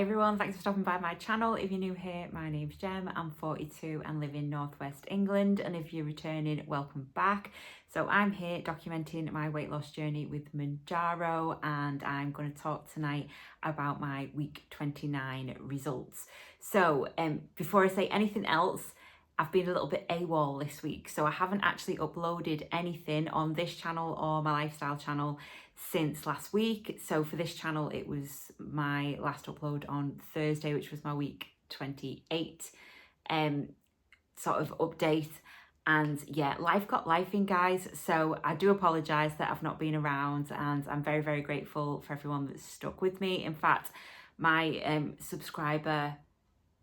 everyone, thanks for stopping by my channel. If you're new here, my name's Jem, I'm 42 and live in Northwest England, and if you're returning, welcome back. So I'm here documenting my weight loss journey with MOUNJARO, and I'm going to talk tonight about my week 29 results. So before I say anything else, I've been a little bit AWOL this week, so I haven't actually uploaded anything on this channel or my lifestyle channel since last week. So for this channel, it was my last upload on Thursday, which was my week 28 sort of update. And yeah, life got life in, guys, so I do apologize that I've not been around, and I'm very, very grateful for everyone that's stuck with me. In fact, my subscriber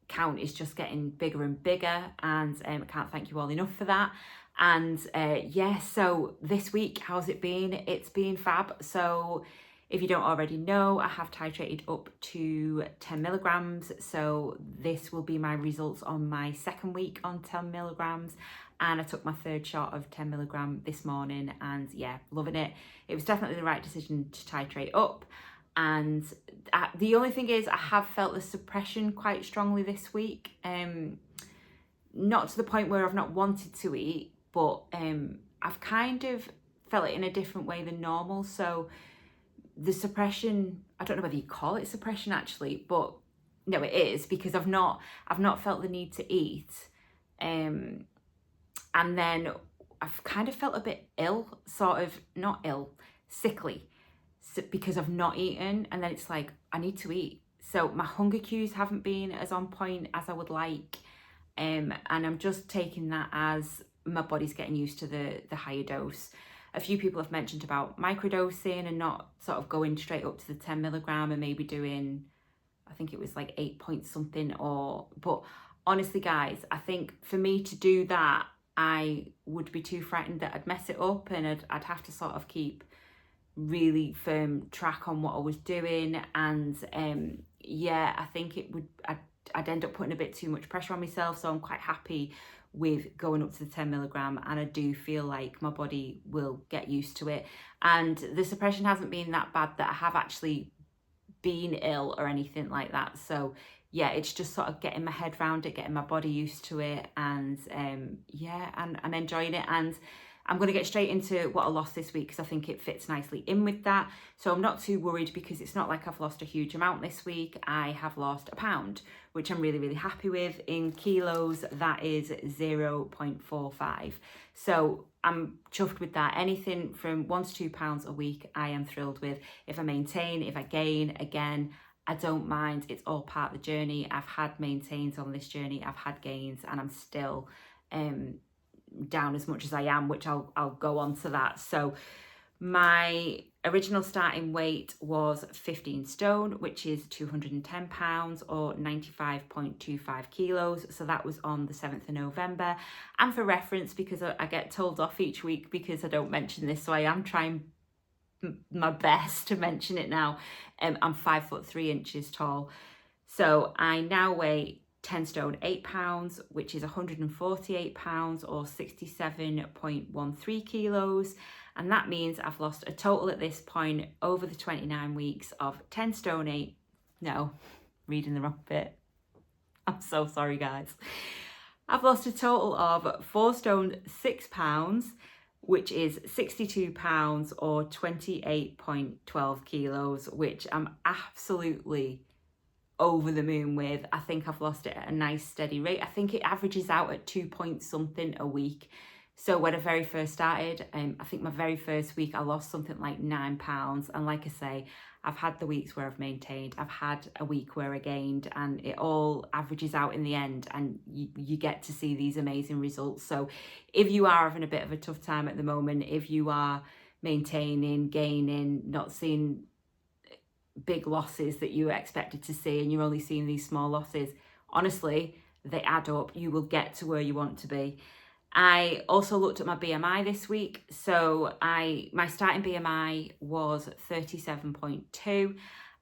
count is just getting bigger and bigger, and I can't thank you all enough for that. And yeah, so this week, how's it been? It's been fab. So if you don't already know, I have titrated up to 10 milligrams. So this will be my results on my second week on 10 milligrams. And I took my third shot of 10 milligram this morning, and yeah, loving it. It was definitely the right decision to titrate up. And the only thing is, I have felt the suppression quite strongly this week. Not to the point where I've not wanted to eat, but I've kind of felt it in a different way than normal. So the suppression, I don't know whether you call it suppression actually, but no, it is, because I've not felt the need to eat. And then I've kind of felt a bit ill, sort of, not ill, sickly, because I've not eaten, and then it's like I need to eat. So my hunger cues haven't been as on point as I would like, and I'm just taking that as my body's getting used to the higher dose. A few people have mentioned about microdosing and not sort of going straight up to the 10 milligram and maybe doing, I think it was like 8 point something, but honestly guys, I think for me to do that, I would be too frightened that I'd mess it up, and I'd have to sort of keep really firm track on what I was doing. And yeah, I think I'd end up putting a bit too much pressure on myself. So I'm quite happy with going up to the 10 milligram, and I do feel like my body will get used to it. And the suppression hasn't been that bad that I have actually been ill or anything like that. So yeah, it's just sort of getting my head around it, getting my body used to it, and yeah, and I'm enjoying it. And I'm going to get straight into what I lost this week, because I think it fits nicely in with that. So I'm not too worried, because it's not like I've lost a huge amount this week. I have lost a pound, which I'm really, really happy with. In kilos, that is 0.45. So I'm chuffed with that. Anything from 1 to 2 pounds a week, I am thrilled with. If I maintain, if I gain, again, I don't mind. It's all part of the journey. I've had maintains on this journey, I've had gains, and I'm still down as much as I am, which I'll go on to that. So my original starting weight was 15 stone, which is 210 pounds or 95.25 kilos. So that was on the 7th of November. And for reference, because I get told off each week because I don't mention this, so I am trying my best to mention it now. I'm 5'3" tall. So I now weigh 10 stone 8 pounds, which is 148 pounds or 67.13 kilos. And that means I've lost a total at this point over the 29 weeks of 10 stone 8. No, reading the wrong bit. I'm so sorry, guys. I've lost a total of 4 stone 6 pounds, which is 62 pounds or 28.12 kilos, which I'm absolutely over the moon with. I think I've lost it at a nice steady rate. I think it averages out at 2 point something a week. So when I very first started, I think my very first week I lost something like 9 pounds, and like I say, I've had the weeks where I've maintained, I've had a week where I gained, and it all averages out in the end, and you get to see these amazing results. So if you are having a bit of a tough time at the moment, if you are maintaining, gaining, not seeing big losses that you expected to see, and you're only seeing these small losses, honestly, they add up. You will get to where you want to be. I also looked at my BMI this week. So my starting BMI was 37.2,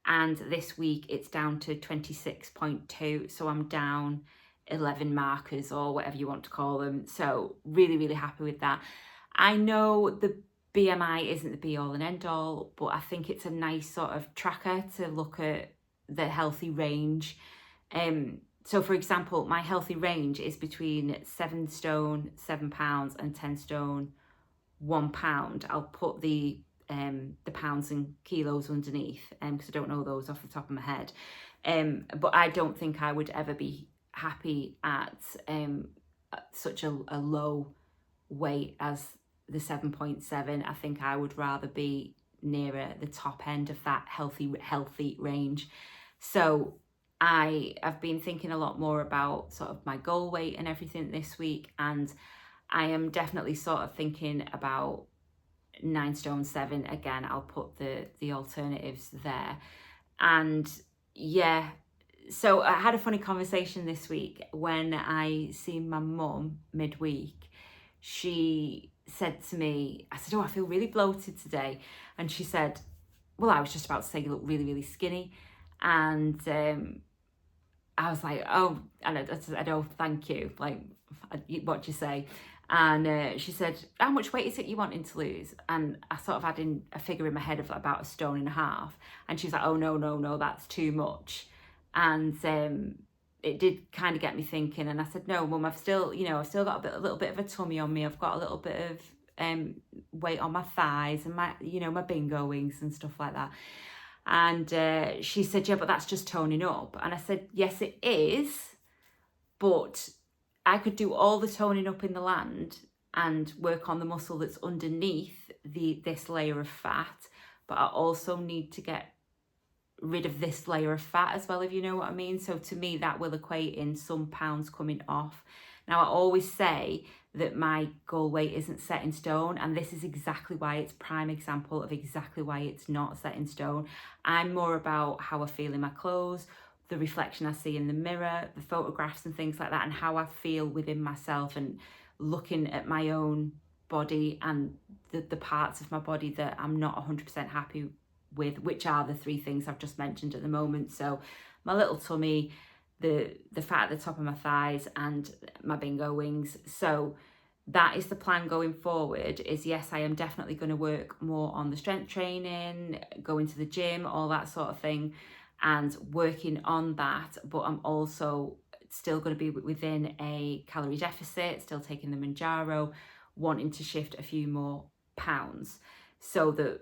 and this week it's down to 26.2. So I'm down 11 markers, or whatever you want to call them. So really, really happy with that. I know the BMI isn't the be all and end all, but I think it's a nice sort of tracker to look at the healthy range. So for example, my healthy range is between 7 stone, 7 pounds, and 10 stone, 1 pound. I'll put the pounds and kilos underneath, because I don't know those off the top of my head. But I don't think I would ever be happy at such a low weight as the 7.7. I think I would rather be nearer the top end of that healthy range. So I've been thinking a lot more about sort of my goal weight and everything this week, and I am definitely sort of thinking about 9 stone 7 again. I'll put the alternatives there. And yeah, so I had a funny conversation this week when I seen my mum midweek. She said to me, I said, oh, I feel really bloated today. And she said, well, I was just about to say you look really, really skinny. And I was like, oh, and I said, oh, thank you. Like, what do you say? And she said, how much weight is it you wanting to lose? And I sort of had in a figure in my head of about 1.5 stone. And she was like, oh, no, that's too much. And it did kind of get me thinking. And I said, no, Mum, I've still got a little bit of a tummy on me. I've got a little bit of weight on my thighs and my bingo wings and stuff like that. And she said, yeah, but that's just toning up. And I said, yes, it is, but I could do all the toning up in the land and work on the muscle that's underneath this layer of fat, but I also need to get rid of this layer of fat as well, if you know what I mean. So to me, that will equate in some pounds coming off. Now, I always say that my goal weight isn't set in stone, and this is exactly why it's prime example of exactly why it's not set in stone. I'm more about how I feel in my clothes, the reflection I see in the mirror, the photographs and things like that, and how I feel within myself, and looking at my own body and the parts of my body that I'm not 100% happy with, which are the 3 things I've just mentioned at the moment. So my little tummy, the fat at the top of my thighs, and my bingo wings. So that is the plan going forward. Is yes, I am definitely going to work more on the strength training, going to the gym, all that sort of thing, and working on that. But I'm also still going to be within a calorie deficit, still taking the MOUNJARO, wanting to shift a few more pounds, so that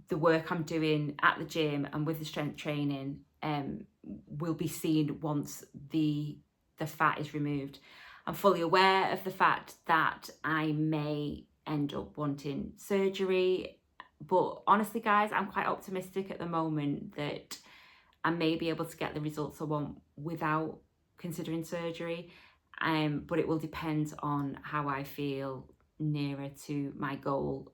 the work I'm doing at the gym and with the strength training will be seen once the fat is removed. I'm fully aware of the fact that I may end up wanting surgery, but honestly, guys, I'm quite optimistic at the moment that I may be able to get the results I want without considering surgery. But it will depend on how I feel nearer to my goal,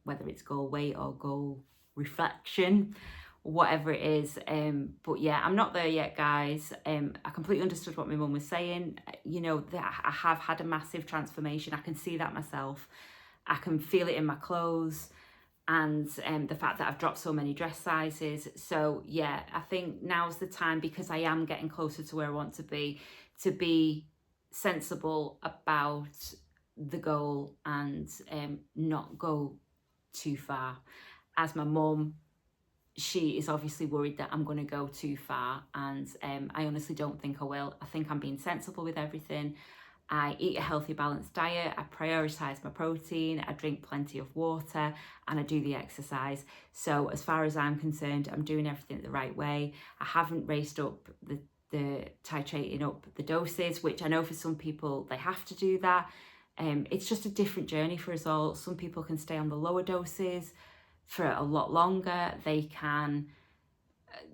whether it's goal weight or goal reflection, whatever it is. But yeah, I'm not there yet, guys. I completely understood what my mum was saying. That I have had a massive transformation. I can see that myself. I can feel it in my clothes, and the fact that I've dropped so many dress sizes. So yeah, I think now's the time, because I am getting closer to where I want to be sensible about the goal and not go too far. As my mum, she is obviously worried that I'm going to go too far, and I honestly don't think I will. I think I'm being sensible with everything. I eat a healthy, balanced diet, I prioritise my protein, I drink plenty of water, and I do the exercise. So as far as I'm concerned, I'm doing everything the right way. I haven't raced up the titrating up the doses, which I know for some people they have to do that. It's just a different journey for us all. Some people can stay on the lower doses for a lot longer. They can,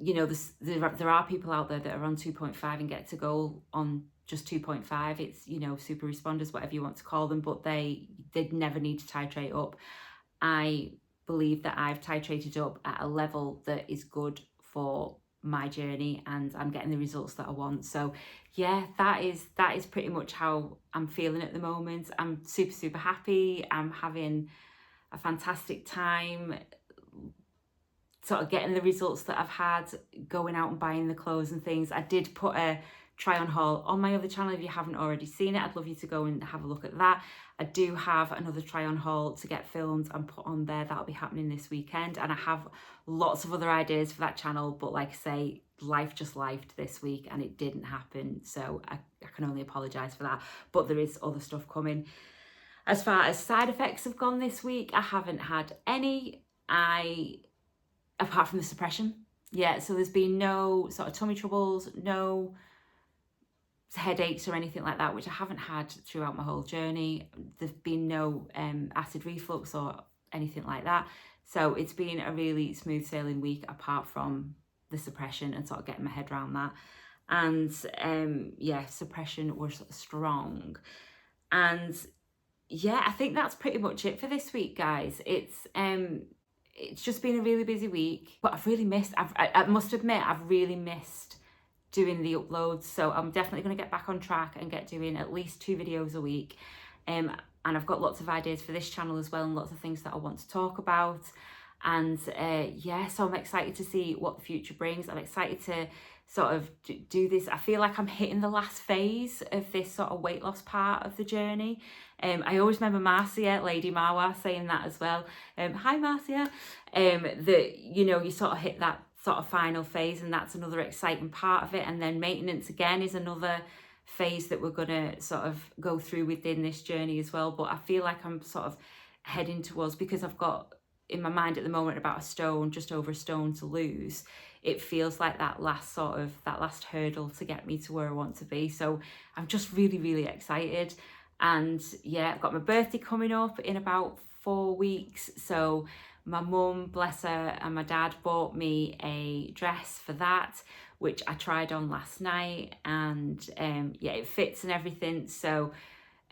there are people out there that are on 2.5 and get to go on just 2.5. It's, super responders, whatever you want to call them, but they'd never need to titrate up. I believe that I've titrated up at a level that is good for my journey, and I'm getting the results that I want. So yeah, that is pretty much how I'm feeling at the moment. I'm super happy. I'm having a fantastic time sort of getting the results that I've had, going out and buying the clothes and things. I did put a try on haul on my other channel. If you haven't already seen it, I'd love you to go and have a look at that. I do have another try on haul to get filmed and put on there. That'll be happening this weekend, and I have lots of other ideas for that channel, but like I say, life just lifed this week and it didn't happen, so I can only apologise for that, but there is other stuff coming. As far as side effects have gone this week, I haven't had any, apart from the suppression. Yeah, so there's been no sort of tummy troubles, no headaches or anything like that, which I haven't had throughout my whole journey. There's been no acid reflux or anything like that. So it's been a really smooth sailing week, apart from the suppression and sort of getting my head around that. And yeah, suppression was strong. And yeah, I think that's pretty much it for this week, guys. It's just been a really busy week, but I've really missed, I must admit, I've really missed doing the uploads. So I'm definitely going to get back on track and get doing at least 2 videos a week. And I've got lots of ideas for this channel as well, and lots of things that I want to talk about. And yeah, so I'm excited to see what the future brings. I'm excited to sort of do this. I feel like I'm hitting the last phase of this sort of weight loss part of the journey. I always remember Marcia, Lady Marwa, saying that as well. Hi Marcia. That, you know, you sort of hit that sort of final phase, and that's another exciting part of it. And then maintenance again is another phase that we're gonna sort of go through within this journey as well. But I feel like I'm sort of heading towards, because I've got in my mind at the moment about a stone, just over a stone to lose. It feels like that last hurdle to get me to where I want to be. So I'm just really, really excited. And yeah, I've got my birthday coming up in about 4 weeks. So my mum, bless her, and my dad bought me a dress for that, which I tried on last night, and yeah, it fits and everything. So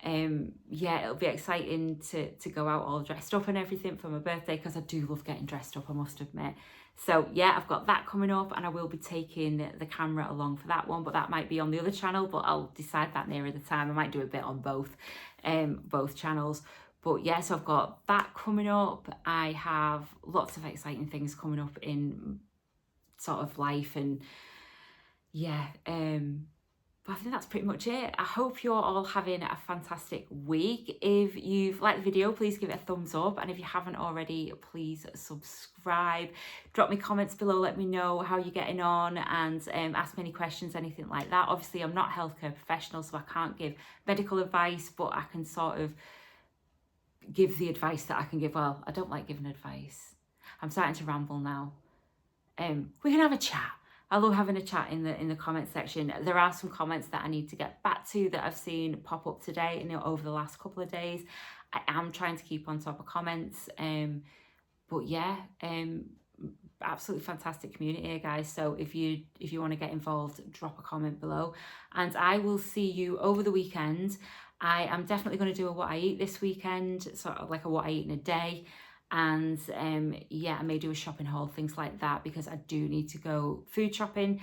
yeah, it'll be exciting to go out all dressed up and everything for my birthday, because I do love getting dressed up, I must admit. So yeah, I've got that coming up, and I will be taking the camera along for that one, but that might be on the other channel, but I'll decide that nearer the time. I might do a bit on both channels. But yeah, so I've got that coming up. I have lots of exciting things coming up in sort of life, and yeah, but I think that's pretty much it. I hope you're all having a fantastic week. If you've liked the video, please give it a thumbs up. And if you haven't already, please subscribe. Drop me comments below, let me know how you're getting on, and ask me any questions, anything like that. Obviously, I'm not a healthcare professional, so I can't give medical advice, but I can sort of give the advice that I can give. Well, I don't like giving advice. I'm starting to ramble now. We can have a chat. I love having a chat in the comment section. There are some comments that I need to get back to that I've seen pop up today and over the last couple of days. I am trying to keep on top of comments. But yeah, absolutely fantastic community here, guys. So if you want to get involved, drop a comment below, and I will see you over the weekend. I am definitely going to do a what I eat this weekend, sort of like a what I eat in a day. And yeah, I may do a shopping haul, things like that, because I do need to go food shopping.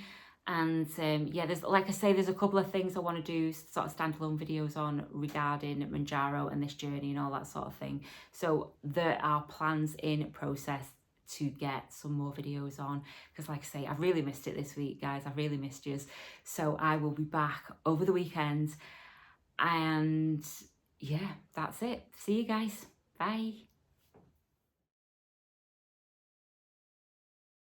And yeah, there's, like I say, there's a couple of things I want to do sort of standalone videos on regarding MOUNJARO and this journey and all that sort of thing. So there are plans in process to get some more videos on, because like I say, I've really missed it this week, guys. I've really missed yous. So I will be back over the weekend, and yeah, that's it. See you guys. Bye.